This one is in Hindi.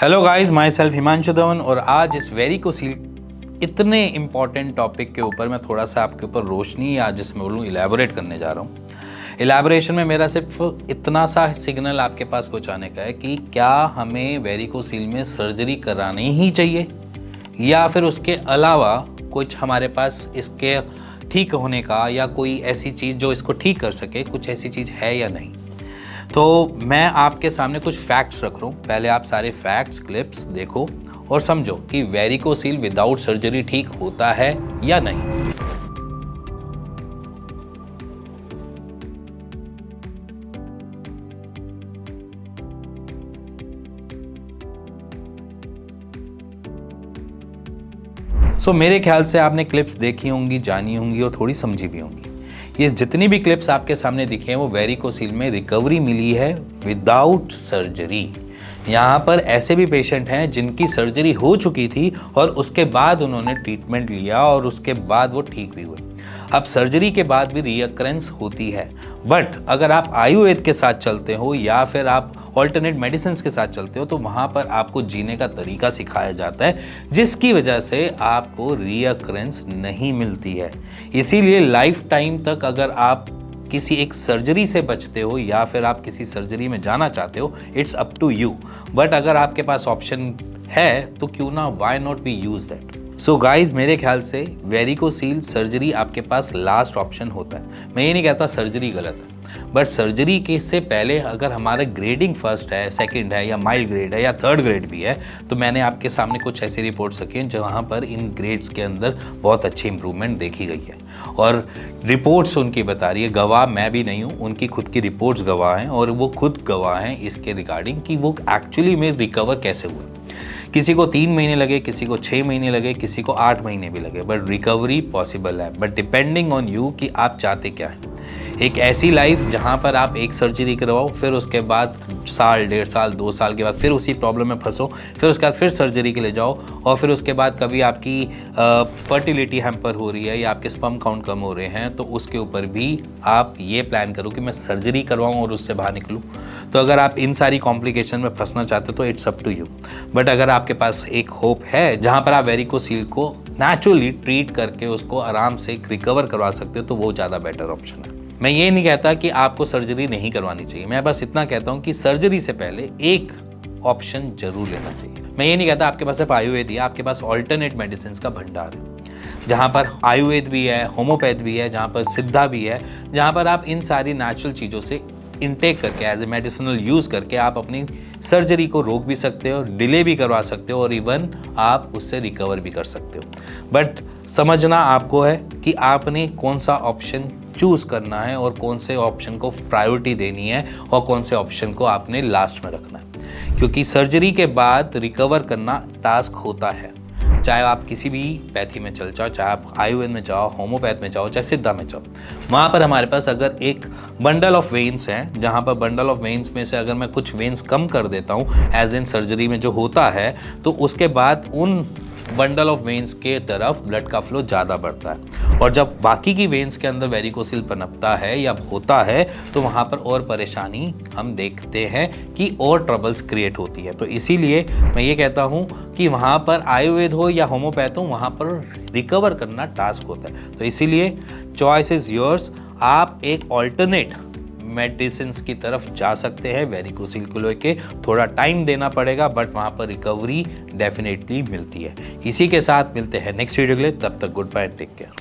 Hello guys, my self Himanshu Dhawan और आज इस वेरिकोसील इतने इम्पॉर्टेंट टॉपिक के ऊपर मैं थोड़ा सा आपके ऊपर रोशनी या जिसमें बोलूँ इलेबोरेट करने जा रहा हूँ। इलेबोरेशन में मेरा सिर्फ इतना सा सिग्नल आपके पास पहुँचाने का है कि क्या हमें वेरिकोसील में सर्जरी करानी ही चाहिए या फिर उसके अलावा कुछ हमारे पास इसके ठीक होने का या कोई ऐसी चीज़ जो इसको ठीक कर सके, कुछ ऐसी चीज़ है या नहीं। तो मैं आपके सामने कुछ फैक्ट्स रख रहा हूँ। पहले आप सारे फैक्ट्स क्लिप्स देखो और समझो कि वेरिकोसील विदाउट सर्जरी ठीक होता है या नहीं। मेरे ख्याल से आपने क्लिप्स देखी होंगी, जानी होंगी और थोड़ी समझी भी होंगी। ये जितनी भी क्लिप्स आपके सामने दिखे हैं वो वेरिकोसील में रिकवरी मिली है विदाउट सर्जरी। यहाँ पर ऐसे भी पेशेंट हैं जिनकी सर्जरी हो चुकी थी और उसके बाद उन्होंने ट्रीटमेंट लिया और उसके बाद वो ठीक भी हुए। अब सर्जरी के बाद भी रीअकरेंस होती है, बट अगर आप आयुर्वेद के साथ चलते हो या फिर आप ऑल्टरनेट मेडिसिन के साथ चलते हो तो वहाँ पर आपको जीने का तरीका सिखाया जाता है, जिसकी वजह से आपको रीअकरेंस नहीं मिलती है। इसीलिए लाइफ टाइम तक अगर आप किसी एक सर्जरी से बचते हो या फिर आप किसी सर्जरी में जाना चाहते हो, it's up to you. But अगर आपके पास ऑप्शन है तो क्यों ना, why not be use that. So guys, मेरे ख्याल से वेरिकोसील सर्जरी आपके पास लास्ट ऑप्शन होता है। मैं ये नहीं कहता सर्जरी गलत है, बट सर्जरी के से पहले अगर हमारा ग्रेडिंग फर्स्ट है, सेकंड है या माइल्ड ग्रेड है या थर्ड ग्रेड भी है, तो मैंने आपके सामने कुछ ऐसी रिपोर्ट्स रखी हैं जहाँ पर इन ग्रेड्स के अंदर बहुत अच्छी इंप्रूवमेंट देखी गई है और रिपोर्ट्स उनकी बता रही है। गवाह मैं भी नहीं हूँ, उनकी खुद की रिपोर्ट्स गवाह हैं और वो खुद गवाह हैं इसके रिगार्डिंग कि वो एक्चुअली में रिकवर कैसे हुए। किसी को 3 महीने लगे, किसी को 6 महीने लगे, किसी को 8 महीने भी लगे, बट रिकवरी पॉसिबल है। बट डिपेंडिंग ऑन यू कि आप चाहते क्या हैं। एक ऐसी लाइफ जहाँ पर आप एक सर्जरी करवाओ, फिर उसके बाद साल, 1.5 साल, 2 साल के बाद फिर उसी प्रॉब्लम में फंसो, फिर उसके बाद फिर सर्जरी के लिए जाओ और फिर उसके बाद कभी आपकी फर्टिलिटी हैम्पर हो रही है या आपके स्पर्म काउंट कम हो रहे हैं, तो उसके ऊपर भी आप ये प्लान करो कि मैं सर्जरी करवाऊँ और उससे बाहर निकलूँ। तो अगर आप इन सारी कॉम्प्लिकेशन में फंसना चाहते हो तो it's up to you. But अगर आपके पास एक होप है जहाँ पर आप वेरिकोसील को नेचुरली ट्रीट करके उसको आराम से रिकवर करवा सकते हो, तो वो ज़्यादा बेटर ऑप्शन है। मैं ये नहीं कहता कि आपको सर्जरी नहीं करवानी चाहिए, मैं बस इतना कहता हूँ कि सर्जरी से पहले एक ऑप्शन जरूर लेना चाहिए। मैं ये नहीं कहता आपके पास सिर्फ आयुर्वेद ही है, आपके पास ऑल्टरनेट मेडिसिन का भंडार है जहाँ पर आयुर्वेद भी है, होम्योपैथ भी है, जहाँ पर सिद्धा भी है, जहाँ पर आप इन सारी नेचुरल चीज़ों से इनटेक करके एज ए मेडिसिनल यूज़ करके आप अपनी सर्जरी को रोक भी सकते हो, डिले भी करवा सकते हो और इवन आप उससे रिकवर भी कर सकते हो। बट समझना आपको है कि आपने कौन सा ऑप्शन चूज़ करना है और कौन से ऑप्शन को प्रायोरिटी देनी है और कौन से ऑप्शन को आपने लास्ट में रखना है, क्योंकि सर्जरी के बाद रिकवर करना टास्क होता है। चाहे आप किसी भी पैथी में चल जाओ, चाहे आप आयुर्वेद में जाओ, होम्योपैथ में जाओ, चाहे सिद्धा में जाओ, वहाँ पर हमारे पास अगर एक बंडल ऑफ वेन्स हैं, जहाँ पर बंडल ऑफ वेन्स में से अगर मैं कुछ वेन्स कम कर देता हूँ एज इन सर्जरी में जो होता है, तो उसके बाद उन बंडल ऑफ वेन्स के तरफ ब्लड का फ्लो ज़्यादा बढ़ता है और जब बाकी की वेन्स के अंदर वेरिकोसील पनपता है या होता है तो वहाँ पर और परेशानी हम देखते हैं कि और ट्रबल्स क्रिएट होती है। तो इसीलिए मैं ये कहता हूँ कि वहाँ पर आयुर्वेद हो या होम्योपैथ हो, वहाँ पर रिकवर करना टास्क होता है। तो इसीलिए चॉइस इज़ योर्स। आप एक ऑल्टरनेट मेडिसिन की तरफ जा सकते हैं वेरिकोसील को लेके। थोड़ा टाइम देना पड़ेगा बट वहाँ पर रिकवरी डेफिनेटली मिलती है। इसी के साथ मिलते हैं नेक्स्ट वीडियो के लिए, तब तक गुड बाय, टेक केयर।